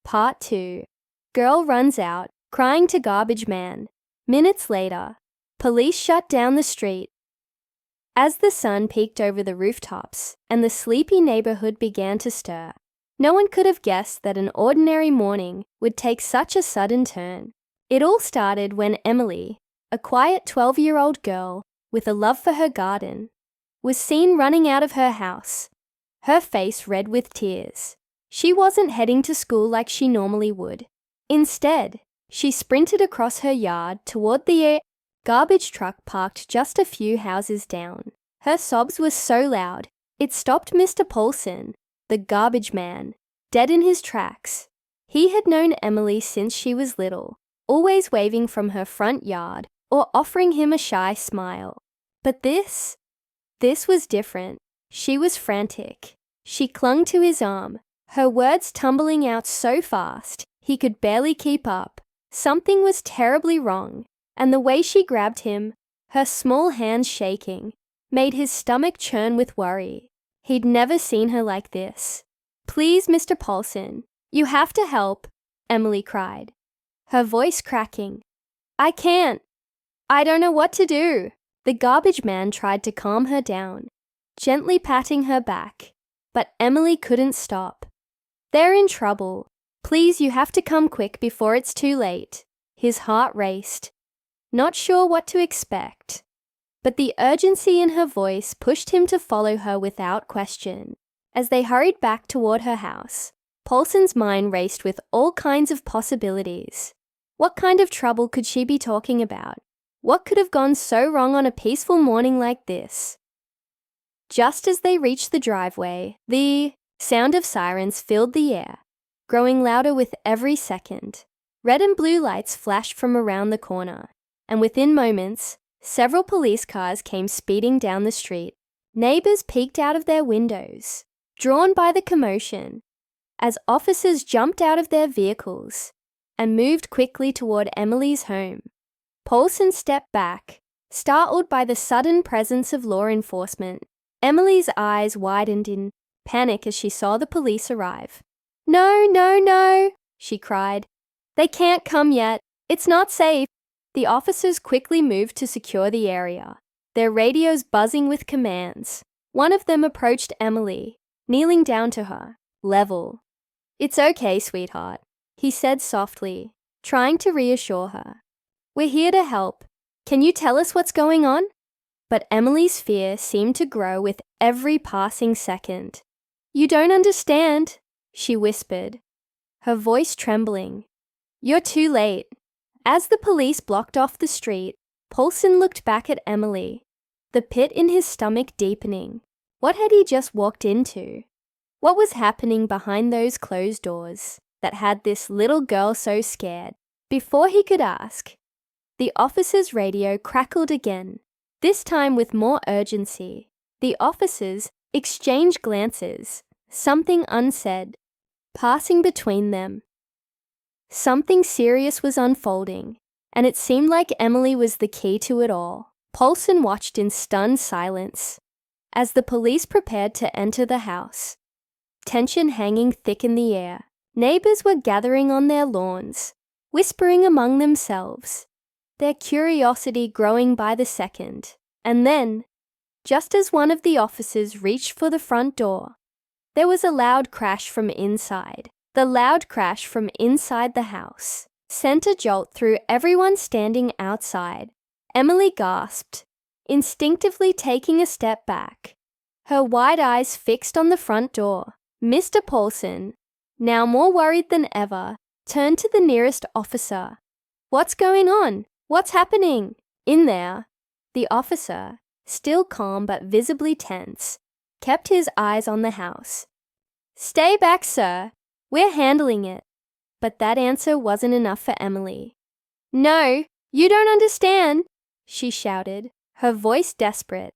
Part 2. Girl runs out, crying to garbage man. Minutes later, police shut down the street. As the sun peeked over the rooftops and the sleepy neighborhood began to stir, no one could have guessed that an ordinary morning would take such a sudden turn. It all started when Emily, a quiet 12-year-old girl with a love for her garden, was seen running out of her house, her face red with tears. She wasn't heading to school like she normally would. Instead, she sprinted across her yard toward the garbage truck parked just a few houses down. Her sobs were so loud, it stopped Mr. Paulson, the garbage man, dead in his tracks. He had known Emily since she was little, always waving from her front yard or offering him a shy smile. But this was different. She was frantic. She clung to his arm, her words tumbling out so fast he could barely keep up. Something was terribly wrong, and the way she grabbed him, her small hands shaking, made his stomach churn with worry. He'd never seen her like this. "Please, Mr. Paulson, you have to help," Emily cried, her voice cracking. "I can't. I don't know what to do." The garbage man tried to calm her down, gently patting her back, but Emily couldn't stop. "They're in trouble. Please, you have to come quick before it's too late." His heart raced, not sure what to expect. But the urgency in her voice pushed him to follow her without question. As they hurried back toward her house, Paulson's mind raced with all kinds of possibilities. What kind of trouble could she be talking about? What could have gone so wrong on a peaceful morning like this? Just as they reached the driveway, the sound of sirens filled the air, growing louder with every second. Red and blue lights flashed from around the corner, and within moments, several police cars came speeding down the street. Neighbors peeked out of their windows, drawn by the commotion, as officers jumped out of their vehicles and moved quickly toward Emily's home. Paulson stepped back, startled by the sudden presence of law enforcement. Emily's eyes widened in panic as she saw the police arrive. "No, no, no," she cried. "They can't come yet. It's not safe." The officers quickly moved to secure the area, their radios buzzing with commands. One of them approached Emily, kneeling down to her, level. "It's okay, sweetheart," he said softly, trying to reassure her. "We're here to help. Can you tell us what's going on?" But Emily's fear seemed to grow with every passing second. "You don't understand," she whispered, her voice trembling. "You're too late." As the police blocked off the street, Paulson looked back at Emily, the pit in his stomach deepening. What had he just walked into? What was happening behind those closed doors that had this little girl so scared? Before he could ask, the officer's radio crackled again, this time with more urgency. The officers exchanged glances, something unsaid, passing between them. Something serious was unfolding, and it seemed like Emily was the key to it all. Paulson watched in stunned silence as the police prepared to enter the house, tension hanging thick in the air. Neighbors were gathering on their lawns, whispering among themselves, their curiosity growing by the second. And then, just as one of the officers reached for the front door, there was a loud crash from inside. The loud crash from inside the house sent a jolt through everyone standing outside. Emily gasped, instinctively taking a step back, her wide eyes fixed on the front door. Mr. Paulson, now more worried than ever, turned to the nearest officer. "What's going on? What's happening?" In there, the officer, still calm but visibly tense, kept his eyes on the house. "Stay back, sir. We're handling it." But that answer wasn't enough for Emily. "No, you don't understand," she shouted, her voice desperate.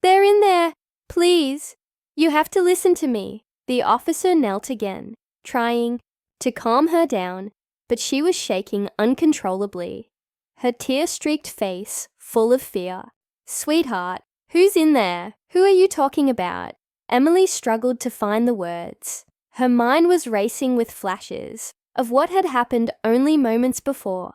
"They're in there. Please, you have to listen to me." The officer knelt again, trying to calm her down, but she was shaking uncontrollably, her tear-streaked face full of fear. "Sweetheart, who's in there? Who are you talking about?" Emily struggled to find the words. Her mind was racing with flashes of what had happened only moments before,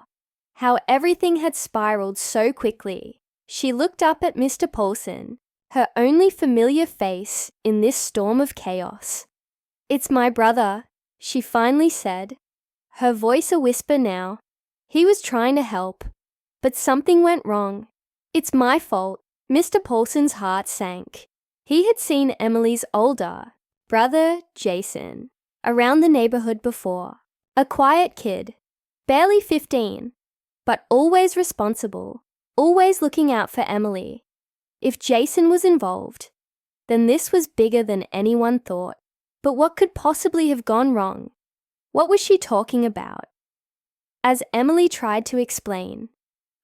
how everything had spiraled so quickly. She looked up at Mr. Paulson, her only familiar face in this storm of chaos. "It's my brother," she finally said, her voice a whisper now. He was trying to help, but something went wrong. "It's my fault." Mr. Paulson's heart sank. He had seen Emily's older brother, Jason, around the neighborhood before. A quiet kid, barely 15, but always responsible, always looking out for Emily. If Jason was involved, then this was bigger than anyone thought. But what could possibly have gone wrong? What was she talking about? As Emily tried to explain,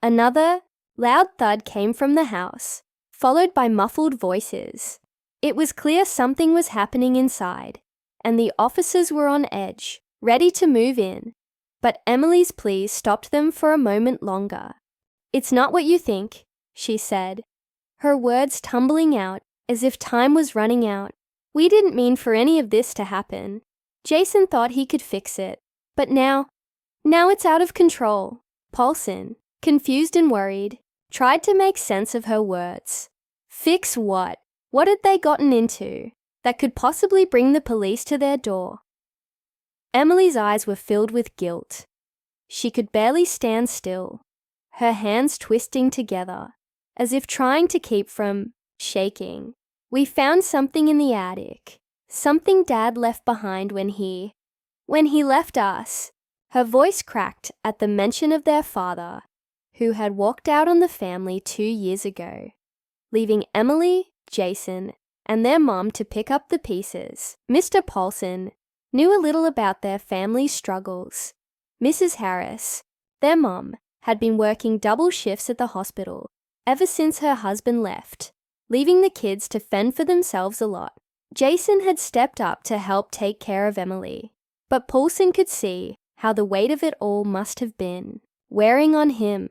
another loud thud came from the house, followed by muffled voices. It was clear something was happening inside, and the officers were on edge, ready to move in. But Emily's pleas stopped them for a moment longer. "It's not what you think," she said, her words tumbling out as if time was running out. "We didn't mean for any of this to happen. Jason thought he could fix it, but now it's out of control." Paulson, confused and worried, tried to make sense of her words. Fix what? What had they gotten into that could possibly bring the police to their door? Emily's eyes were filled with guilt. She could barely stand still, her hands twisting together, as if trying to keep from shaking. "We found something in the attic, something Dad left behind when he left us." Her voice cracked at the mention of their father, who had walked out on the family 2 years ago, leaving Emily, Jason, and their mom to pick up the pieces. Mr. Paulson knew a little about their family's struggles. Mrs. Harris, their mom, had been working double shifts at the hospital ever since her husband left, leaving the kids to fend for themselves a lot. Jason had stepped up to help take care of Emily, but Paulson could see how the weight of it all must have been wearing on him.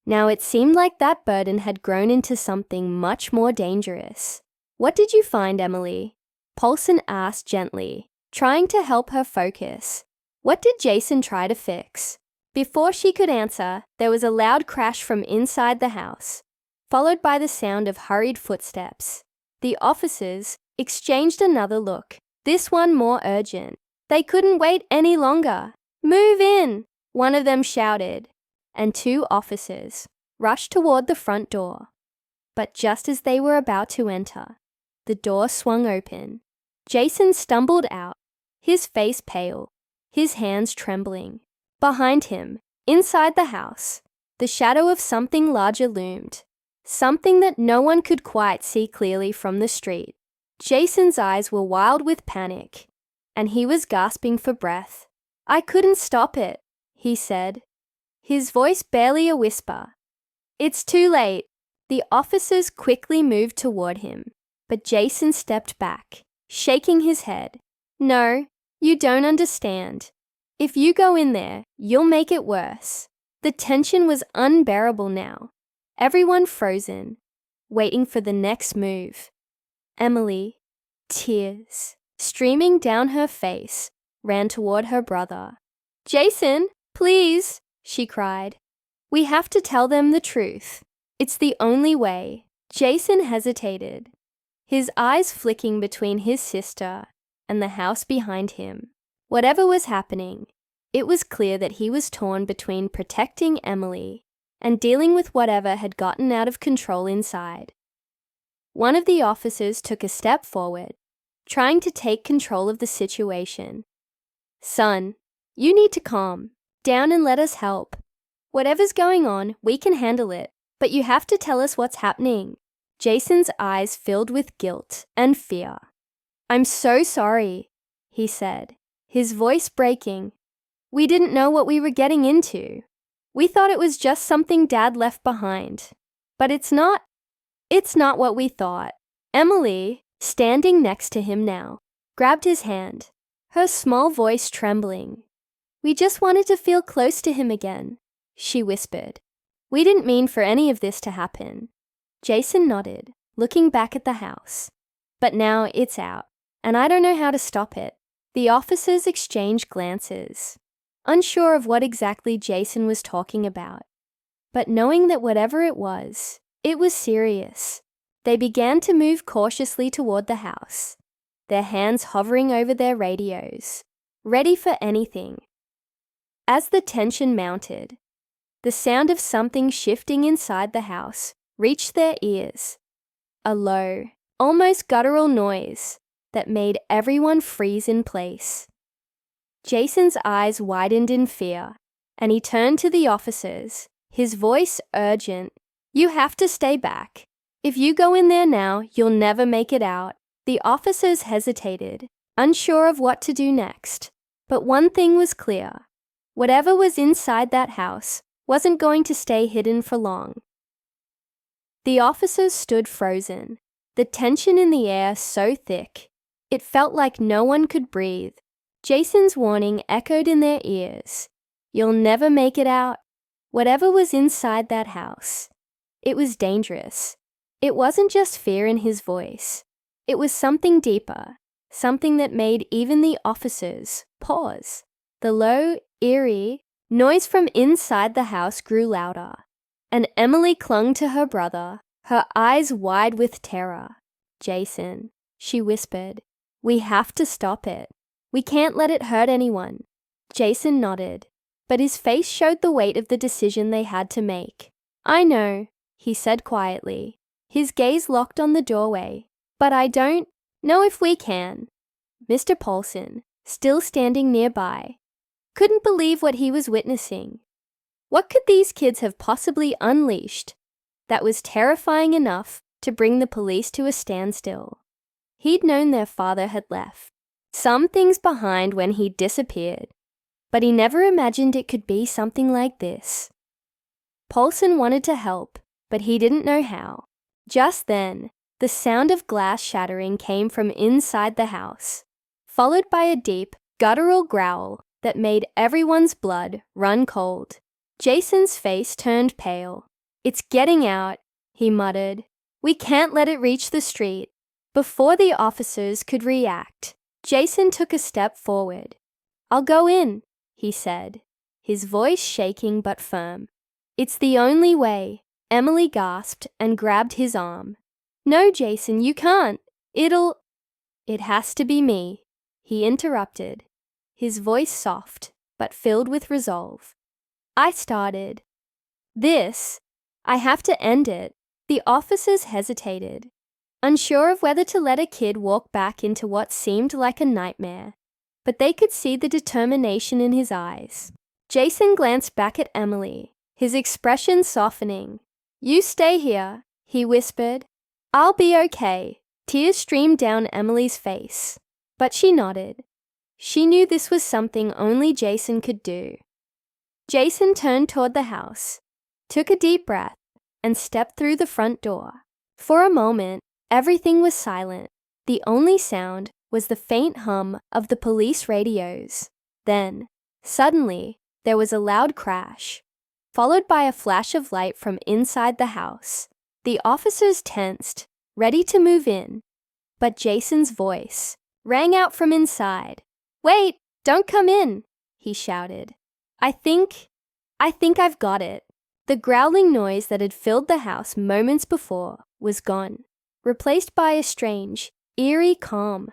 Now it seemed like that burden had grown into something much more dangerous. "What did you find, Emily?" Paulson asked gently, trying to help her focus. "What did Jason try to fix?" Before she could answer, there was a loud crash from inside the house, followed by the sound of hurried footsteps. The officers exchanged another look, this one more urgent. They couldn't wait any longer. "Move in!" one of them shouted, and 2 officers rushed toward the front door. But just as they were about to enter, the door swung open. Jason stumbled out, his face pale, his hands trembling. Behind him, inside the house, the shadow of something larger loomed, something that no one could quite see clearly from the street. Jason's eyes were wild with panic, and he was gasping for breath. "I couldn't stop it," he said, his voice barely a whisper. "It's too late." The officers quickly moved toward him, but Jason stepped back, shaking his head. "No, you don't understand. If you go in there, you'll make it worse." The tension was unbearable now, everyone frozen, waiting for the next move. Emily, tears streaming down her face, ran toward her brother. "Jason, please," she cried. "We have to tell them the truth. It's the only way." Jason hesitated, his eyes flicking between his sister and the house behind him. Whatever was happening, it was clear that he was torn between protecting Emily and dealing with whatever had gotten out of control inside. One of the officers took a step forward, trying to take control of the situation. "Son, you need to calm down and let us help. Whatever's going on, we can handle it, but you have to tell us what's happening." Jason's eyes filled with guilt and fear. "I'm so sorry," he said, his voice breaking. "We didn't know what we were getting into. We thought it was just something Dad left behind. But it's not what we thought." Emily, standing next to him now, grabbed his hand, her small voice trembling. "We just wanted to feel close to him again," she whispered. "We didn't mean for any of this to happen." Jason nodded, looking back at the house. "But now it's out, and I don't know how to stop it." The officers exchanged glances. unsure of what exactly Jason was talking about. But knowing that whatever it was serious. They began to move cautiously toward the house, their hands hovering over their radios, ready for anything. As the tension mounted, the sound of something shifting inside the house reached their ears. A low, almost guttural noise that made everyone freeze in place. Jason's eyes widened in fear, and he turned to the officers, his voice urgent. "You have to stay back. If you go in there now, you'll never make it out." The officers hesitated, unsure of what to do next. But one thing was clear. Whatever was inside that house wasn't going to stay hidden for long. The officers stood frozen, the tension in the air so thick, it felt like no one could breathe. Jason's warning echoed in their ears. You'll never make it out. Whatever was inside that house, it was dangerous. It wasn't just fear in his voice. It was something deeper, something that made even the officers pause. The low, eerie noise from inside the house grew louder, and Emily clung to her brother, her eyes wide with terror. "Jason," she whispered, "we have to stop it. We can't let it hurt anyone." Jason nodded, but his face showed the weight of the decision they had to make. "I know," he said quietly, his gaze locked on the doorway, "but I don't know if we can." Mr. Paulson, still standing nearby, couldn't believe what he was witnessing. What could these kids have possibly unleashed that was terrifying enough to bring the police to a standstill? He'd known their father had left some things behind when he disappeared, but he never imagined it could be something like this. Paulson wanted to help, but he didn't know how. Just then, the sound of glass shattering came from inside the house, followed by a deep, guttural growl that made everyone's blood run cold. Jason's face turned pale. "It's getting out," he muttered. "We can't let it reach the street." Before the officers could react, Jason took a step forward. "I'll go in," he said, his voice shaking but firm. "It's the only way," Emily gasped and grabbed his arm. "No, Jason, you can't. It has to be me," he interrupted, his voice soft but filled with resolve. "I started this. I have to end it." The officers hesitated, unsure of whether to let a kid walk back into what seemed like a nightmare, but they could see the determination in his eyes. Jason glanced back at Emily, his expression softening. "You stay here," he whispered. "I'll be okay." Tears streamed down Emily's face, but she nodded. She knew this was something only Jason could do. Jason turned toward the house, took a deep breath, and stepped through the front door. For a moment, everything was silent. The only sound was the faint hum of the police radios. Then, suddenly, there was a loud crash, followed by a flash of light from inside the house. The officers tensed, ready to move in, but Jason's voice rang out from inside. "Wait, don't come in," he shouted. I think I've got it." The growling noise that had filled the house moments before was gone, replaced by a strange, eerie calm.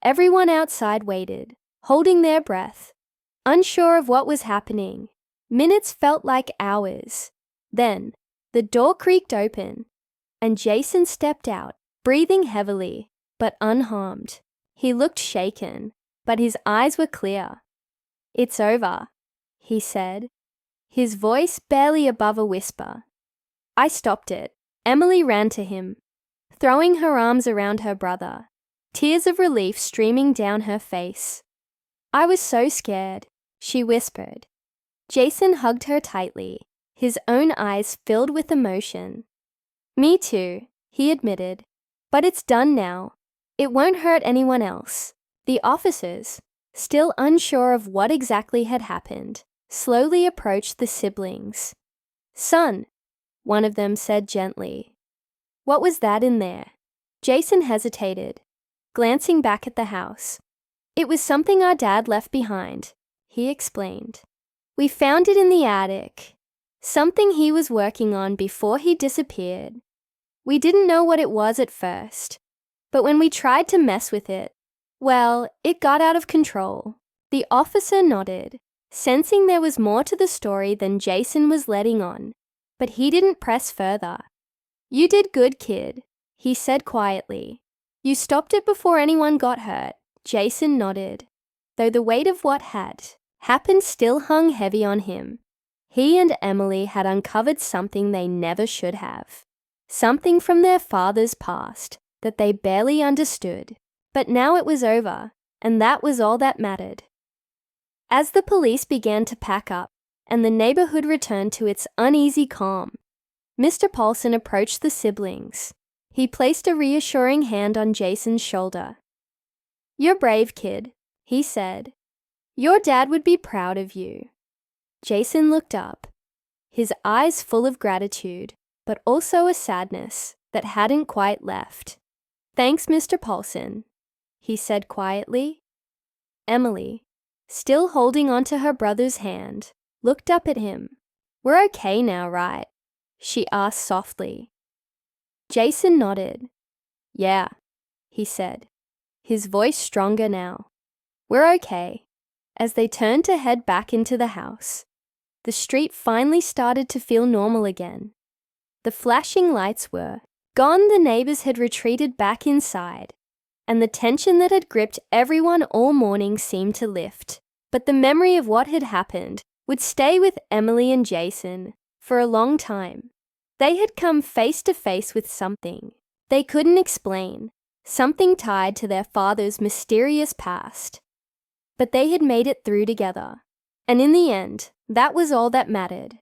Everyone outside waited, holding their breath, unsure of what was happening. Minutes felt like hours. Then, the door creaked open, and Jason stepped out, breathing heavily, but unharmed. He looked shaken, but his eyes were clear. "It's over," he said, his voice barely above a whisper. "I stopped it." Emily ran to him, throwing her arms around her brother, tears of relief streaming down her face. "I was so scared," she whispered. Jason hugged her tightly, his own eyes filled with emotion. "Me too," he admitted, "but it's done now. It won't hurt anyone else." The officers, still unsure of what exactly had happened, slowly approached the siblings. "Son," one of them said gently, "what was that in there?" Jason hesitated, glancing back at the house. "It was something our dad left behind," he explained. "We found it in the attic. Something he was working on before he disappeared. We didn't know what it was at first, but when we tried to mess with it, well, it got out of control." The officer nodded, sensing there was more to the story than Jason was letting on, but he didn't press further. "You did good, kid," he said quietly. "You stopped it before anyone got hurt." Jason nodded, though the weight of what had happened still hung heavy on him. He and Emily had uncovered something they never should have. Something from their father's past that they barely understood. But now it was over, and that was all that mattered. As the police began to pack up and the neighborhood returned to its uneasy calm, Mr. Paulson approached the siblings. He placed a reassuring hand on Jason's shoulder. "You're brave, kid," he said. "Your dad would be proud of you." Jason looked up, his eyes full of gratitude, but also a sadness that hadn't quite left. "Thanks, Mr. Paulson," he said quietly. Emily, still holding onto her brother's hand, looked up at him. "We're okay now, right?" she asked softly. Jason nodded. "Yeah," he said, his voice stronger now. "We're okay." As they turned to head back into the house, the street finally started to feel normal again. The flashing lights were gone, the neighbors had retreated back inside, and the tension that had gripped everyone all morning seemed to lift. But the memory of what had happened would stay with Emily and Jason for a long time. They had come face to face with something they couldn't explain, something tied to their father's mysterious past. But they had made it through together, and in the end, that was all that mattered.